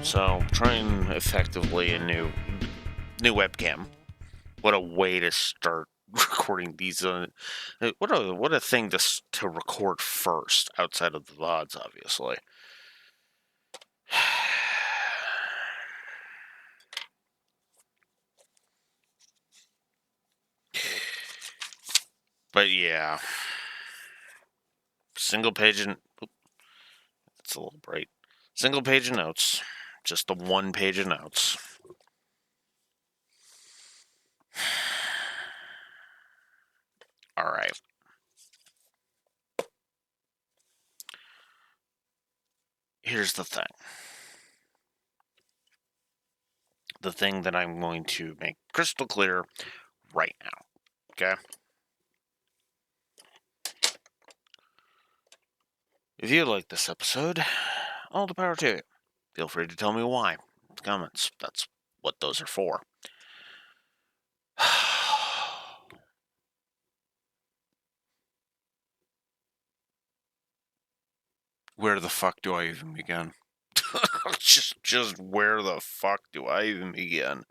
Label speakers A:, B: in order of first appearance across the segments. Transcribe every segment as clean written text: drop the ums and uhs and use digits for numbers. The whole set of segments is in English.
A: So, trying effectively a new webcam. What a way to start recording these. What a thing to record first outside of the VODs, obviously. But yeah, single page and it's a little bright. Single page of notes, just the one page of notes. All right. Here's the thing. The thing that I'm going to make crystal clear right now. Okay? If you like this episode, all the power to you. Feel free to tell me why. Comments. That's what those are for. Where the fuck do I even begin? just where the fuck do I even begin?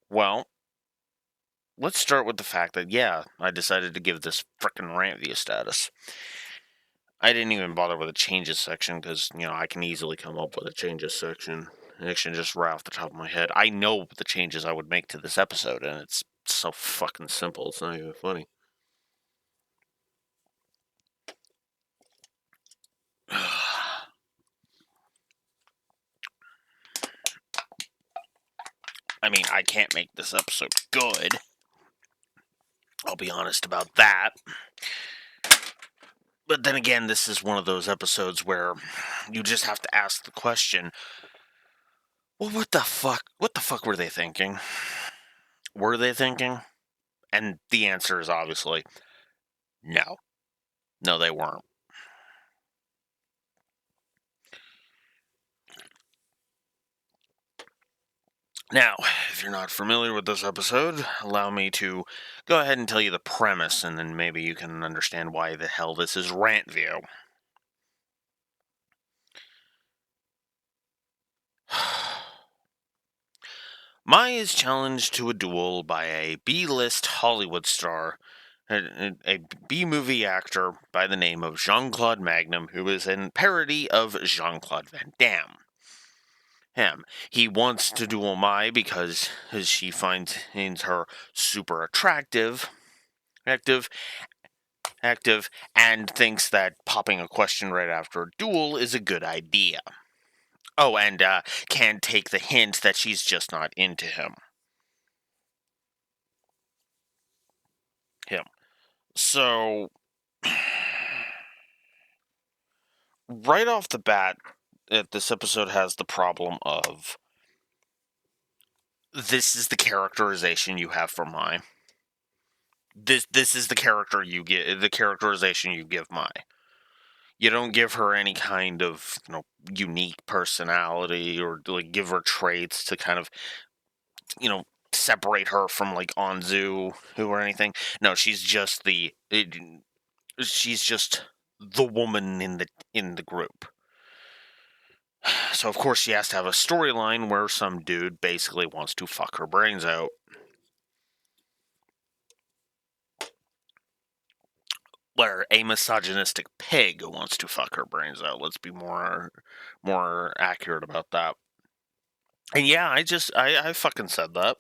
A: Well, let's start with the fact that, yeah, I decided to give this frickin' Rantview status. I didn't even bother with a changes section because, I can easily come up with a changes section. Actually, just right off the top of my head. I know the changes I would make to this episode, and it's so fucking simple, it's not even funny. I mean, I can't make this episode good. I'll be honest about that. But then again, this is one of those episodes where you just have to ask the question, well, what the fuck were they thinking? Were they thinking? And the answer is obviously no. No, they weren't. Now, if you're not familiar with this episode, allow me to go ahead and tell you the premise, and then maybe you can understand why the hell this is Rantview. Mai is challenged to a duel by a B-list Hollywood star, a B-movie actor by the name of Jean-Claude Magnum, who is a parody of Jean-Claude Van Damme. He wants to duel Mai because she finds her super active, and thinks that popping a question right after a duel is a good idea. Oh, and can take the hint that she's just not into him. So, right off the bat, this episode has the problem of this is the characterization you have for Mai. This is the character you get, the characterization you give Mai. You don't give her any kind of unique personality or like give her traits to kind of separate her from like Anzu or anything. No, she's just the woman in the group. So, of course, she has to have a storyline where some dude basically wants to fuck her brains out. Where a misogynistic pig wants to fuck her brains out. Let's be more accurate about that. And yeah, I fucking said that.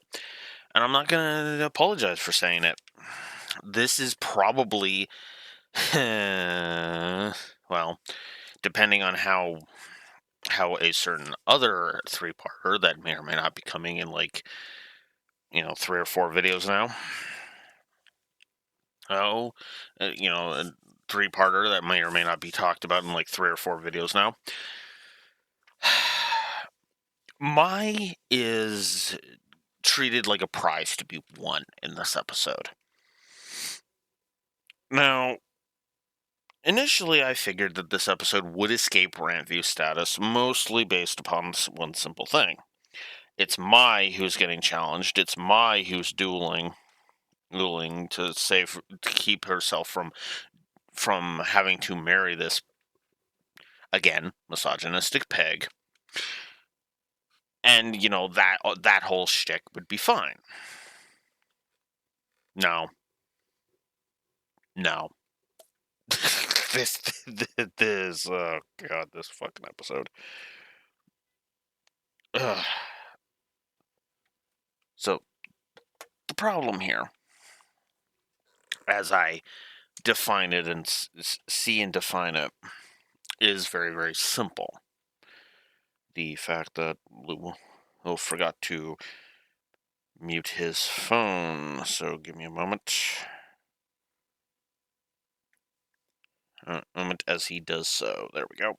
A: And I'm not gonna apologize for saying it. This is probably, well, depending on how a certain other 3-parter that may or may not be coming in 3 or 4 videos now. Oh, a 3-parter that may or may not be talked about in 3 or 4 videos now. Mai is treated like a prize to be won in this episode. Now, initially I figured that this episode would escape Rantview status, mostly based upon one simple thing. It's Mai who's getting challenged. It's Mai who's dueling to keep herself from from having to marry this, again, misogynistic pig, and that whole shtick would be fine. No, no. this, oh god, this fucking episode. Ugh. So the problem here, as I define it and see and define it, is very, very simple. The fact that Lou forgot to mute his phone, so give me a moment. A moment as he does so. There we go.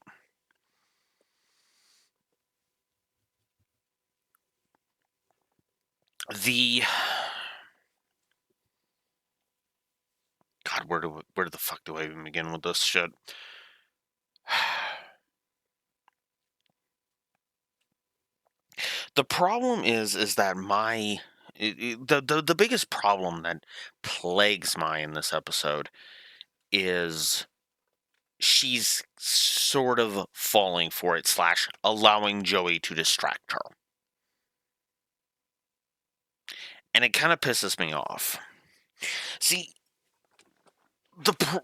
A: God, where the fuck do I even begin with this shit? The problem is that the biggest problem that plagues Mai in this episode is she's sort of falling for it / allowing Joey to distract her. And it kind of pisses me off. See,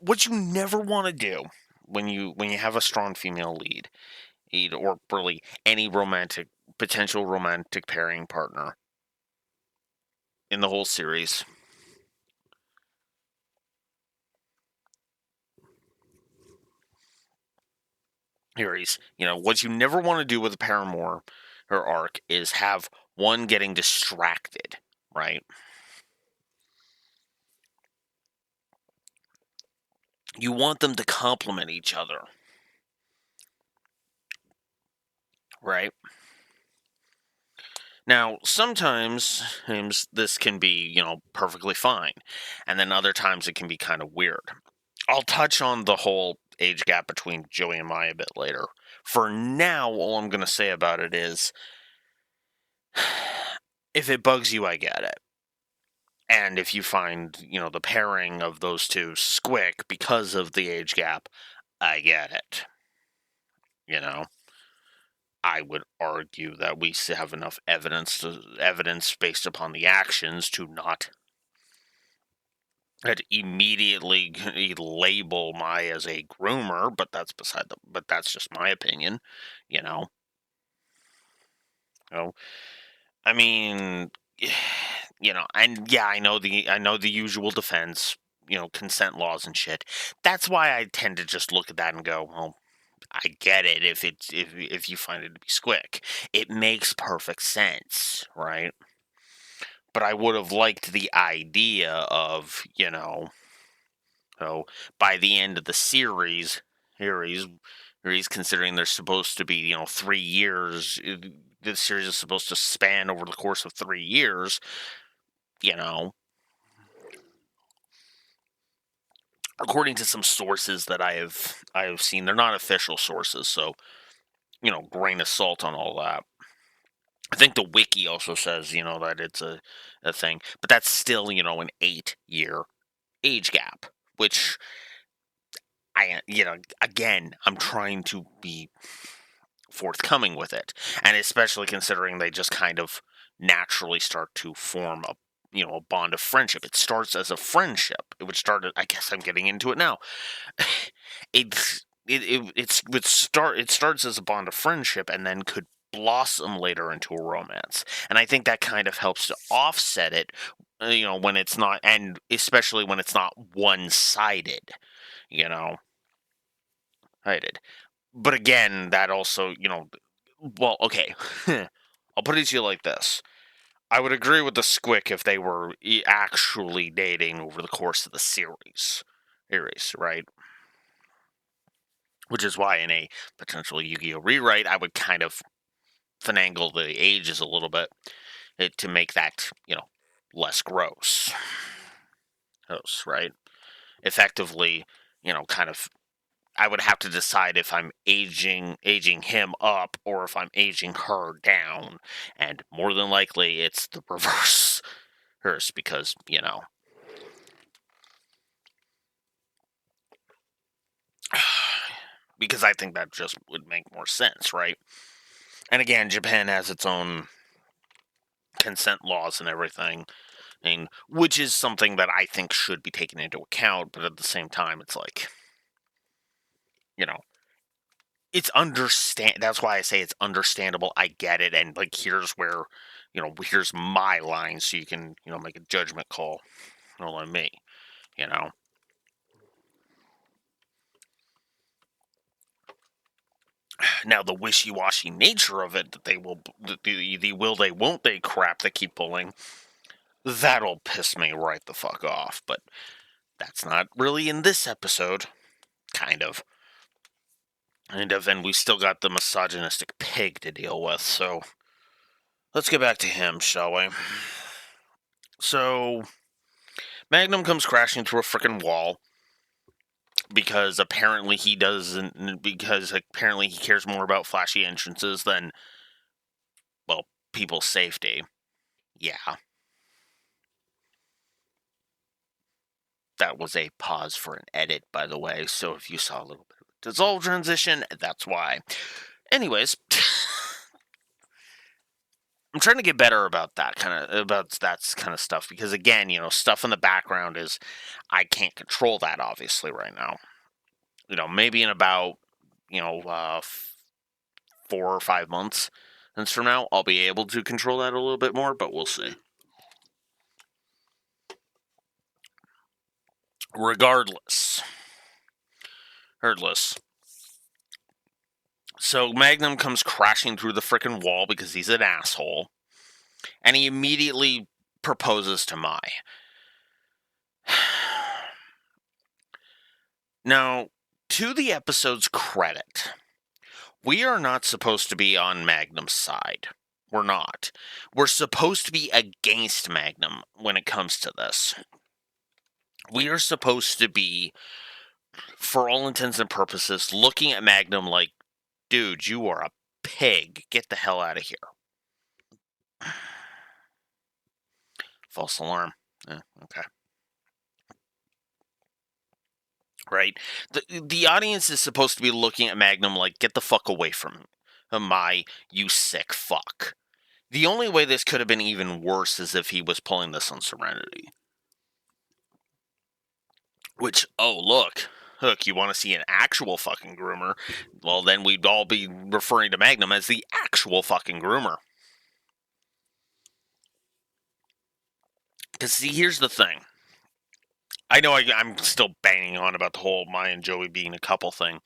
A: what you never want to do when you have a strong female lead, or really any potential romantic pairing partner in the whole series, what you never want to do with a paramour or arc is have one getting distracted, right? You want them to complement each other, right? Now, sometimes this can be, perfectly fine, and then other times it can be kind of weird. I'll touch on the whole age gap between Joey and Mai a bit later. For now, all I'm going to say about it is, if it bugs you, I get it. And if you find, the pairing of those two squick because of the age gap, I get it. I would argue that we have enough evidence based upon the actions to not immediately label Mai as a groomer, but that's but that's just my opinion, you know. I mean, and yeah, I know the usual defense, consent laws and shit. That's why I tend to just look at that and go, well, I get it if you find it to be squick. It makes perfect sense, right? But I would have liked the idea of, by the end of the series, he's considering there's supposed to be, 3 years. This series is supposed to span over the course of 3 years, according to some sources that I have seen. They're not official sources, so grain of salt on all that. I think the wiki also says, that it's a thing, but that's still, an 8-year age gap, which again, I'm trying to be forthcoming with it, and especially considering they just kind of naturally start to form a bond of friendship. It starts as a friendship. It would start. I guess I'm getting into it now. It starts as a bond of friendship and then could blossom later into a romance. And I think that kind of helps to offset it, when it's not, and especially when it's not one-sided, you know. I did. But again, that also, well, okay. I'll put it to you like this. I would agree with the squick if they were actually dating over the course of the series, right? Which is why in a potential Yu-Gi-Oh rewrite, I would kind of finagle the ages a little bit to make that, less gross. Right? Effectively, kind of, I would have to decide if I'm aging him up or if I'm aging her down, and more than likely it's the reverse, because because I think that just would make more sense, right? And again, Japan has its own consent laws and everything, and which is something that I think should be taken into account, but at the same time, it's like, you know, that's why I say it's understandable. I get it, and like here's where, here's my line, so you can, make a judgment call, on me, you know. Now the wishy-washy nature of it, that they will, the will they won't they crap they keep pulling, that'll piss me right the fuck off. But that's not really in this episode, kind of. And we still got the misogynistic pig to deal with, so let's get back to him, shall we? So, Magnum comes crashing through a freaking wall because apparently he cares more about flashy entrances than, well, people's safety. Yeah. That was a pause for an edit, by the way, so if you saw a little bit of a dissolve transition, that's why. Anyways, I'm trying to get better about that kind of stuff, because again, stuff in the background is, I can't control that obviously right now. Maybe in about 4 or 5 months from now, I'll be able to control that a little bit more, but we'll see. Regardless. So Magnum comes crashing through the frickin' wall because he's an asshole, and he immediately proposes to Mai. Now, to the episode's credit, we are not supposed to be on Magnum's side. We're not. We're supposed to be against Magnum when it comes to this. We are supposed to be, for all intents and purposes, looking at Magnum like, dude, you are a pig. Get the hell out of here. False alarm. Okay. Right? The audience is supposed to be looking at Magnum like, get the fuck away from Mai, you sick fuck. The only way this could have been even worse is if he was pulling this on Serenity. Which, oh, look, you want to see an actual fucking groomer? Well, then we'd all be referring to Magnum as the actual fucking groomer. Because, see, here's the thing. I know I'm still banging on about the whole Mai and Joey being a couple thing.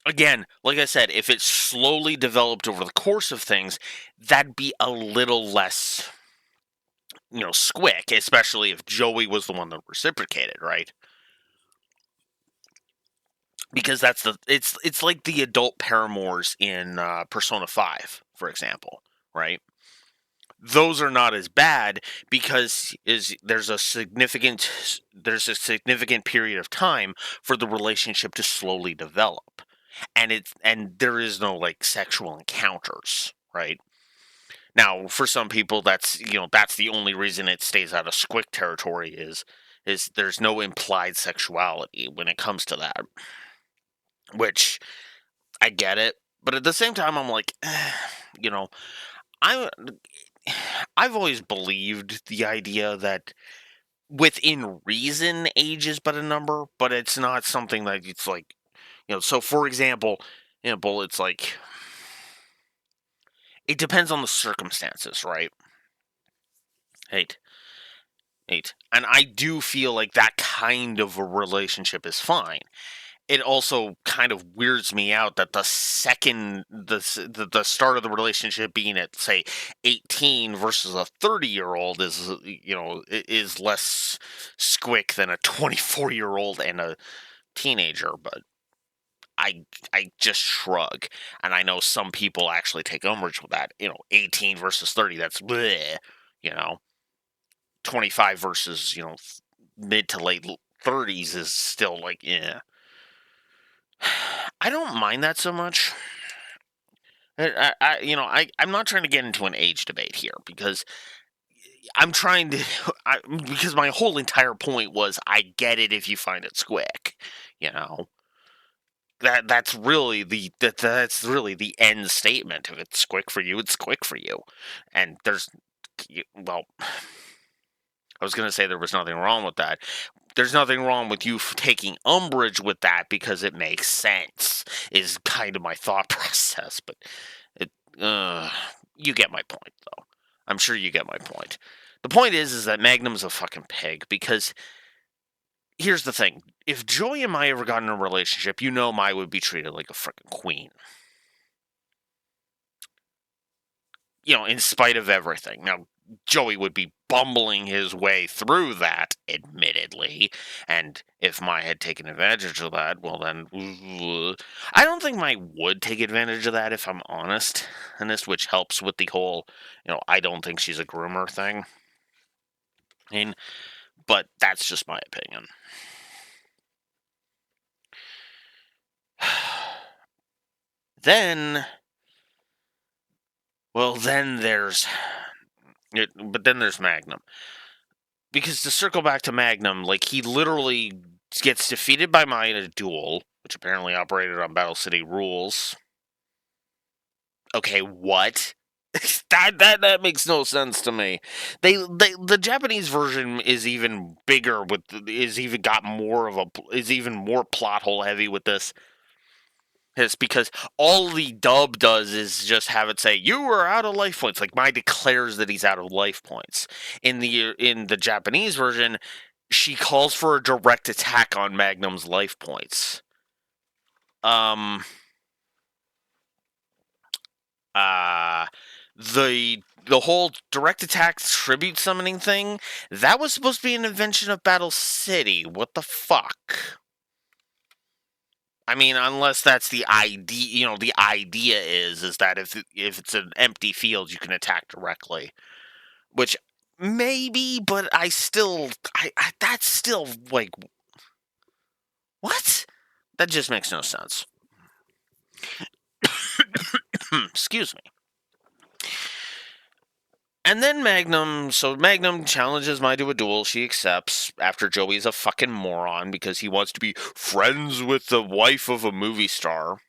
A: Again, like I said, if it slowly developed over the course of things, that'd be a little less, squick, especially if Joey was the one that reciprocated, right? Because it's like the adult paramours in Persona 5, for example, right? Those are not as bad because there's a significant period of time for the relationship to slowly develop, and there is no like sexual encounters, right? Now, for some people, that's the only reason it stays out of squick territory is there's no implied sexuality when it comes to that, which I get it, but at the same time, I'm like, I I've always believed the idea that within reason, age is but a number, but it's not something that it's like, so for example, it's like, it depends on the circumstances, right? Hate. And I do feel like that kind of a relationship is fine. It also kind of weirds me out that the start of the relationship being at, say, 18 versus a 30-year-old is less squick than a 24-year-old and a teenager, but I just shrug. And I know some people actually take umbrage with that. 18 versus 30, that's bleh, 25 versus, mid to late 30s is still like, yeah. I don't mind that so much. I'm not trying to get into an age debate here because I'm trying to, because my whole entire point was I get it if you find it squick, that's really the end statement. If it's quick for you, it's quick for you. And well, I was going to say there was nothing wrong with that. There's nothing wrong with you taking umbrage with that because it makes sense, is kind of my thought process. But it, you get my point, though. I'm sure you get my point. The point is that Magnum's a fucking pig because here's the thing. If Joey and Mai ever got in a relationship, you know Mai would be treated like a freaking queen. In spite of everything. Now, Joey would be bumbling his way through that, admittedly. And if Mai had taken advantage of that, well then, I don't think Mai would take advantage of that, if I'm honest. And this, which helps with the whole, I don't think she's a groomer thing. But that's just my opinion. Then there's Magnum. Because to circle back to Magnum, he literally gets defeated by Mai in a duel, which apparently operated on Battle City rules. Okay, what? that makes no sense to me. The Japanese version is even bigger is even more plot hole heavy with this. It's because all the dub does is just have it say, "You are out of life points." Like Mai declares that he's out of life points. In the Japanese version, she calls for a direct attack on Magnum's life points. The whole direct attack tribute summoning thing, that was supposed to be an invention of Battle City. What the fuck? I mean, unless that's the idea, the idea is that if it's an empty field, you can attack directly. Which, maybe, but that's still, what? That just makes no sense. Excuse me. And then Magnum challenges Mai to a duel. She accepts after Joey's a fucking moron because he wants to be friends with the wife of a movie star.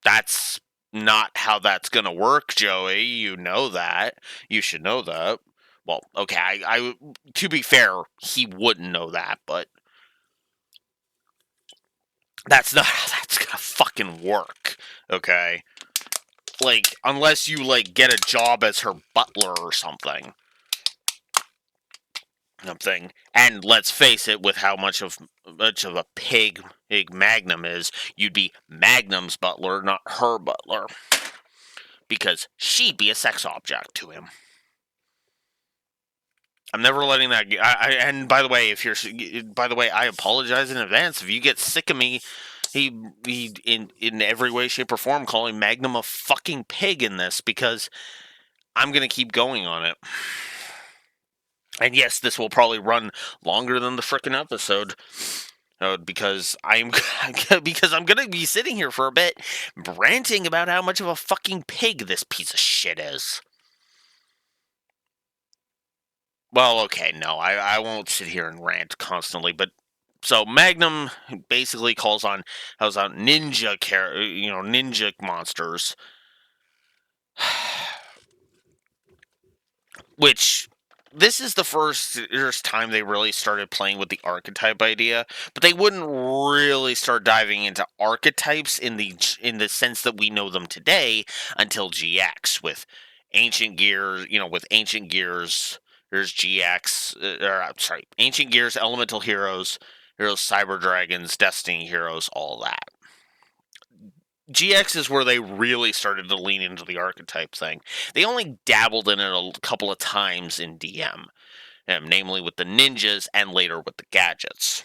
A: That's not how that's gonna work, Joey. You know that. You should know that. Well, okay, I to be fair, he wouldn't know that, but that's not how that's gonna fucking work. Okay? Unless you get a job as her butler or something. And let's face it, with how much of a pig Magnum is, you'd be Magnum's butler, not her butler, because she'd be a sex object to him. I'm never letting that. And by the way, I apologize in advance if you get sick of me. He in every way, shape, or form calling Magnum a fucking pig in this, because I'm gonna keep going on it. And yes, this will probably run longer than the frickin' episode. Because I'm gonna be sitting here for a bit ranting about how much of a fucking pig this piece of shit is. Well, okay, no, I won't sit here and rant constantly, but so Magnum basically calls on ninja monsters, which this is the first time they really started playing with the archetype idea, but they wouldn't really start diving into archetypes in the sense that we know them today until GX with Ancient Gears. With Ancient Gears, there's GX. Ancient Gears, Elemental Heroes, Cyber Dragons, Destiny Heroes, all that. GX is where they really started to lean into the archetype thing. They only dabbled in it a couple of times in DM, namely with the ninjas and later with the gadgets.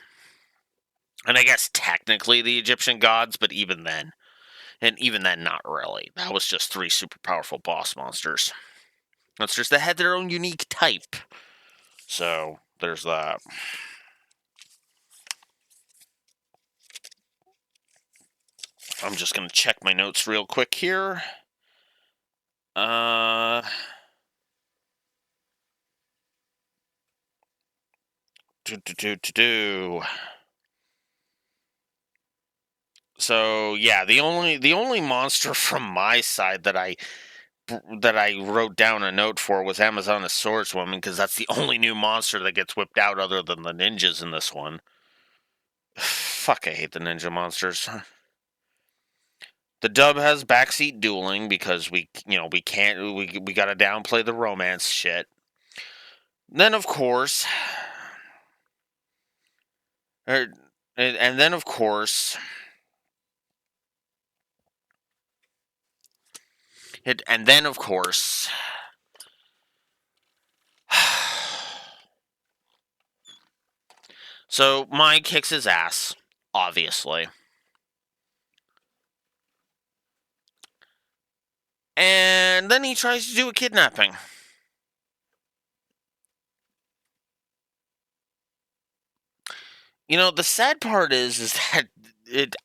A: And I guess technically the Egyptian gods, but even then, not really. That was just 3 super powerful boss monsters. Monsters that had their own unique type. So, there's that. I'm just going to check my notes real quick here. So yeah, the only monster from my side that I wrote down a note for was Amazoness Swordswoman, because that's the only new monster that gets whipped out other than the ninjas in this one. Fuck, I hate the ninja monsters. The dub has backseat dueling because we can't, we gotta downplay the romance shit. Then of course, er, and then of course, and then of course, so Mai kicks his ass, obviously. And then he tries to do a kidnapping. You know, the sad part is that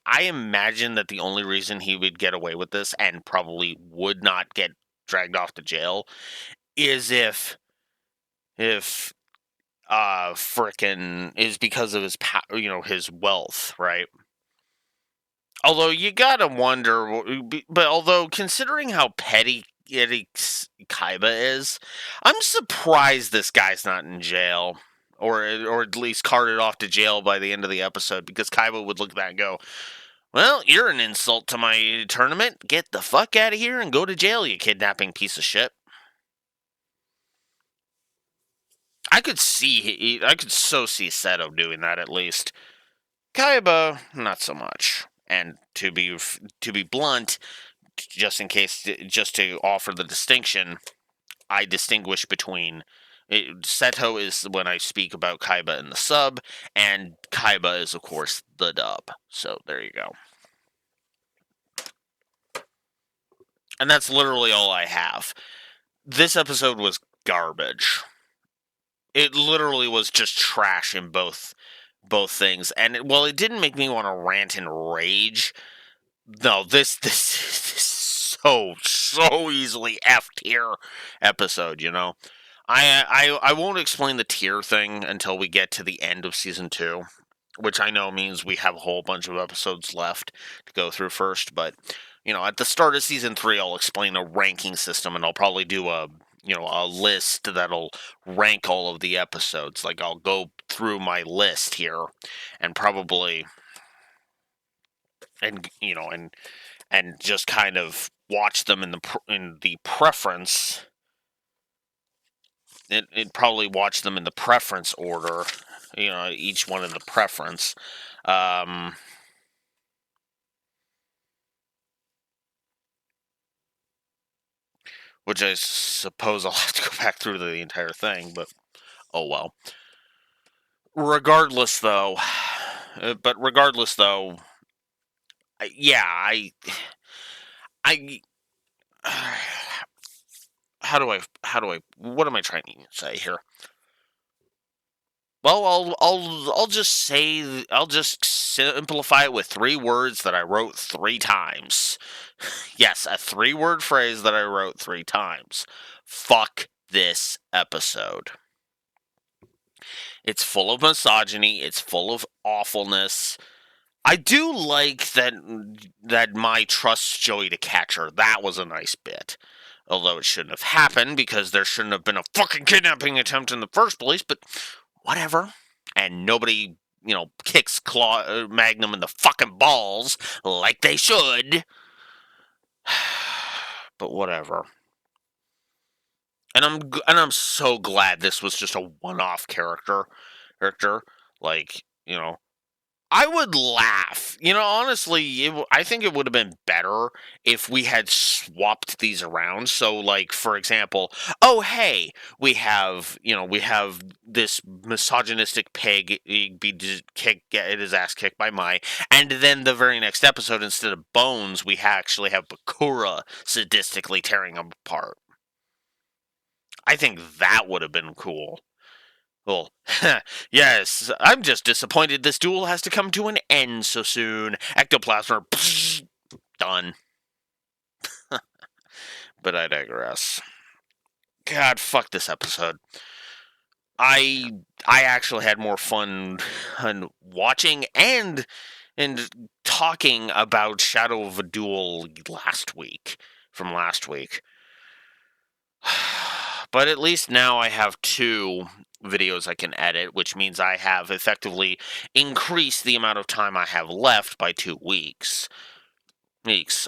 A: I imagine that the only reason he would get away with this and probably would not get dragged off to jail is if frickin' is because of his his wealth, right? Although you gotta wonder, but although considering how petty Kaiba is, I'm surprised this guy's not in jail, or at least carted off to jail by the end of the episode, because Kaiba would look at that and go, "Well, you're an insult to my tournament. Get the fuck out of here and go to jail, you kidnapping piece of shit." I could so see Seto doing that at least. Kaiba, not so much. And to be blunt, just in case, just to offer the distinction, I distinguish between Seto is when I speak about Kaiba in the sub, and Kaiba is of course the dub. So there you go. And that's literally all I have. This episode was garbage. It literally was just trash in both things. And while it didn't make me want to rant and rage, no, this is so easily F tier episode. I won't explain the tier thing until we get to the end of season 2, which I know means we have a whole bunch of episodes left to go through first. But at the start of season 3, I'll explain a ranking system, and I'll probably do a list that'll rank all of the episodes. Like, I'll go through my list here and probably and just kind of watch them in the preference. It probably watch them in the preference order, each one in the preference. Which I suppose I'll have to go back through the entire thing, but oh well. Regardless, though, yeah, I, what am I trying to say here? Well, I'll just simplify it with 3 words that I wrote 3 times. Yes, a 3-word phrase that I wrote 3 times. Fuck this episode. It's full of misogyny. It's full of awfulness. I do like that Mai trusts Joey to catch her. That was a nice bit. Although it shouldn't have happened, because there shouldn't have been a fucking kidnapping attempt in the first place, but whatever. And nobody, kicks Magnum in the fucking balls like they should. But whatever. And I'm so glad this was just a one-off character. Like, I would laugh. Honestly, I think it would have been better if we had swapped these around. So, like, for example, oh, hey, we have this misogynistic pig get his ass kicked by Mai, and then the very next episode, instead of Bones, we actually have Bakura sadistically tearing him apart. I think that would have been cool. Well, yes, I'm just disappointed this duel has to come to an end so soon. Ectoplasm, done. But I digress. God, fuck this episode. I actually had more fun watching and talking about Shadow of a Duel from last week. But at least now I have 2 videos I can edit, which means I have effectively increased the amount of time I have left by 2 weeks. Because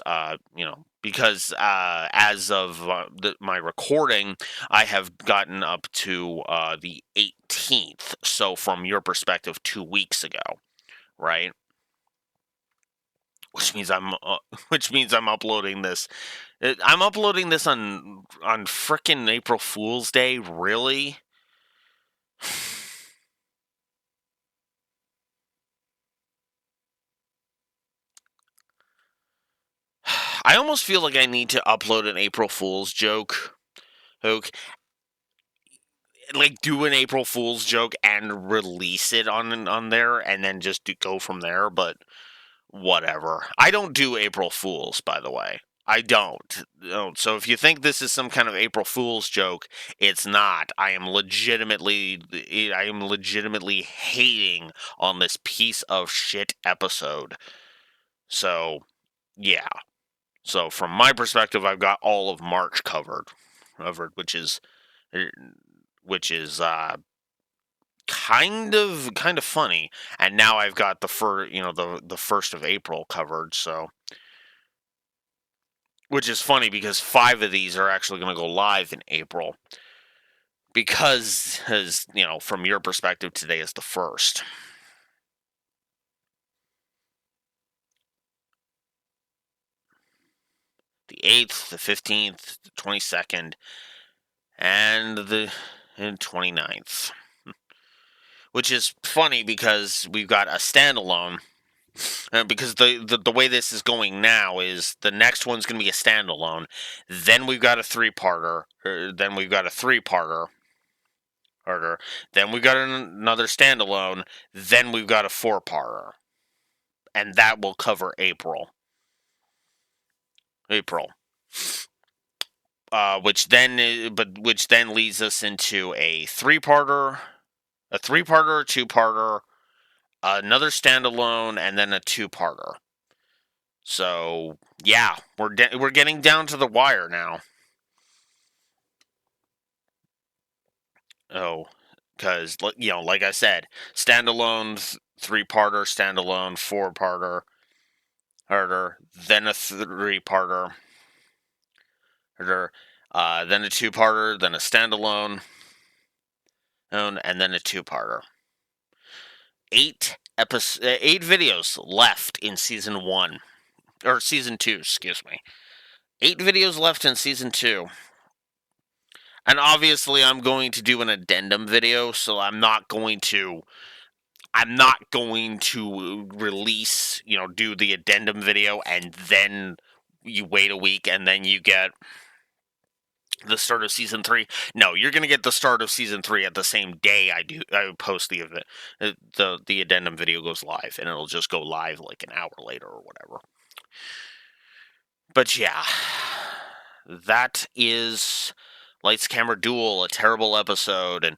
A: as of my recording, I have gotten up to the 18th. So from your perspective, 2 weeks ago, right? Which means I'm uploading this. I'm uploading this on frickin' April Fool's Day. Really? I almost feel like I need to upload an April Fool's joke. Like do an April Fool's joke and release it on there, and then just go from there. But whatever. I don't do April Fools, by the way. I don't. So if you think this is some kind of April Fool's joke, it's not. I am legitimately hating on this piece of shit episode. So, yeah. So from my perspective, I've got all of March covered, which is kind of funny. And now I've got the 1st of April covered. So, which is funny because 5 of these are actually going to go live in April. Because, as from your perspective, today is the 1st. The 8th, the 15th, the 22nd, and the 29th. Which is funny because we've got a standalone. Because the way this is going now is the next one's going to be a standalone. Then we've got a 3-parter. Then we've got a 3-parter. Then we've got another standalone. Then we've got a 4-parter. And that will cover April. Which then leads us into a 3-parter, a 2-parter, another standalone, and then a 2-parter. So yeah, we're getting down to the wire now. Oh, because like I said, standalone 3-parter, standalone 4-parter, then a 3-parter, then a 2-parter, then a standalone, and then a 2-parter. 8 videos left in season 1. Or season 2, excuse me. 8 videos left in season 2. And obviously I'm going to do an addendum video, so I'm not going to release, do the addendum video and then you wait a week and then you get the start of season 3. No, you're going to get the start of season 3 at the same day I post the event. The addendum video goes live, and it'll just go live like an hour later or whatever. But yeah, that is Lights Camera Duel, a terrible episode, and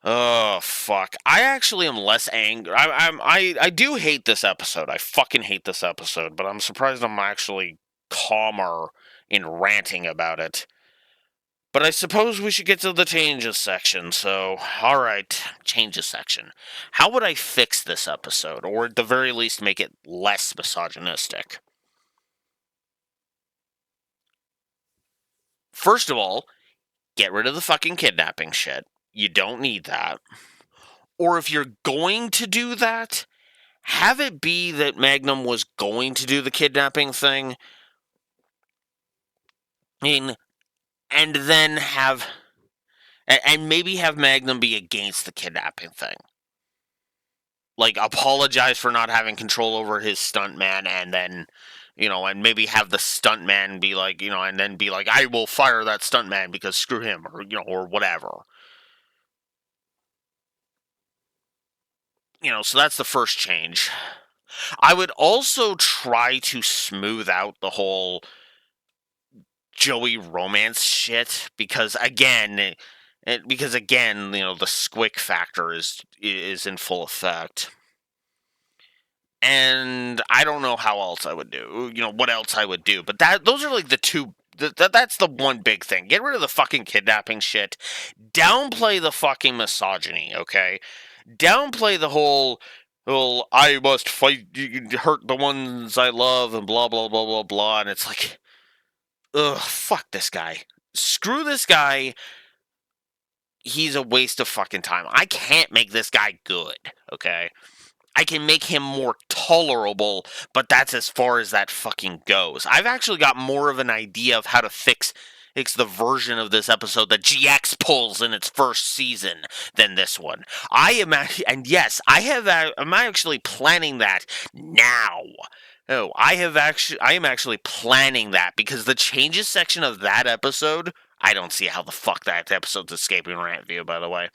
A: oh fuck, I actually am less angry. I do hate this episode. I fucking hate this episode, but I'm surprised I'm actually calmer in ranting about it. But I suppose we should get to the changes section, so, alright, changes section. How would I fix this episode, or at the very least make it less misogynistic? First of all, get rid of the fucking kidnapping shit. You don't need that. Or if you're going to do that, have it be that Magnum was going to do the kidnapping thing. And then and maybe have Magnum be against the kidnapping thing. Like, apologize for not having control over his stuntman, and then, and maybe have the stuntman be like, and then be like, I will fire that stuntman because screw him, or, or whatever. So that's the first change. I would also try to smooth out the whole Joey romance shit, because again, the squick factor is in full effect. And I don't know how else I would do. What else I would do. But those are like the two. That's the one big thing. Get rid of the fucking kidnapping shit. Downplay the fucking misogyny. Okay. Downplay the whole I must fight, hurt the ones I love, and blah blah blah blah blah. And it's like, ugh, fuck this guy. Screw this guy. He's a waste of fucking time. I can't make this guy good. Okay. I can make him more tolerable, but that's as far as that fucking goes. I've actually got more of an idea of how to fix the version of this episode that GX pulls in its first season than this one. And yes, I'm actually planning that now. Oh, I am actually planning that because the changes section of that episode, I don't see how the fuck that episode's escaping Rantview, by the way.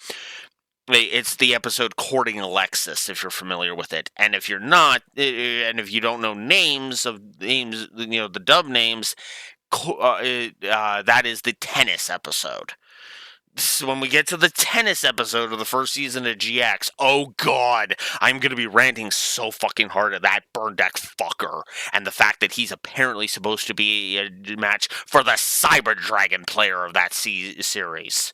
A: It's the episode Courting Alexis, if you're familiar with it. And if you're not, and if you don't know the dub names, that is the tennis episode. So when we get to the tennis episode of the first season of GX, oh god, I'm going to be ranting so fucking hard at that burn deck fucker. And the fact that he's apparently supposed to be a match for the Cyber Dragon player of that series.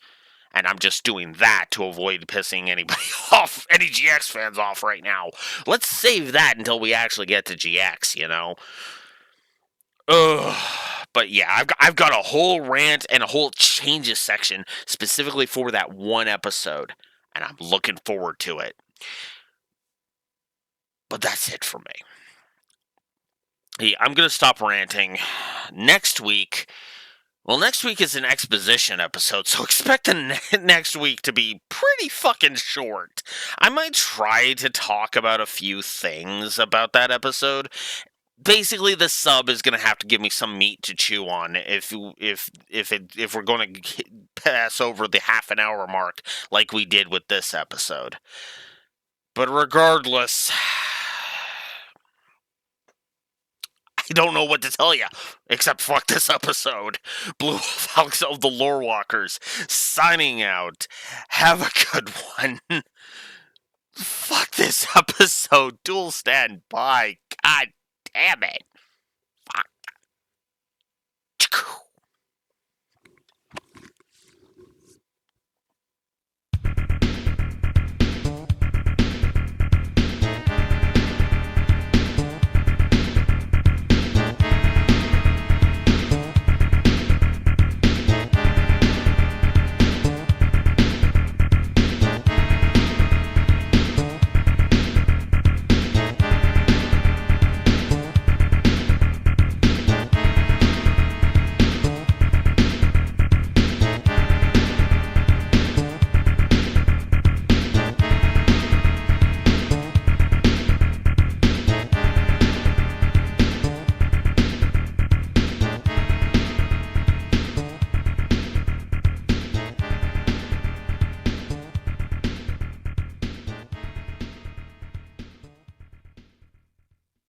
A: And I'm just doing that to avoid pissing anybody off, any GX fans off right now. Let's save that until we actually get to GX, Ugh. But yeah, I've got a whole rant and a whole changes section specifically for that one episode. And I'm looking forward to it. But that's it for me. Hey, I'm going to stop ranting. Next week is an exposition episode, so expect the next week to be pretty fucking short. I might try to talk about a few things about that episode. Basically, the sub is going to have to give me some meat to chew on if we're going to pass over the half an hour mark like we did with this episode. But regardless, I don't know what to tell you, except fuck this episode. Blue Wolf Alex of the Lore Walkers, signing out. Have a good one. Fuck this episode. Duel stand by. God damn it. Fuck.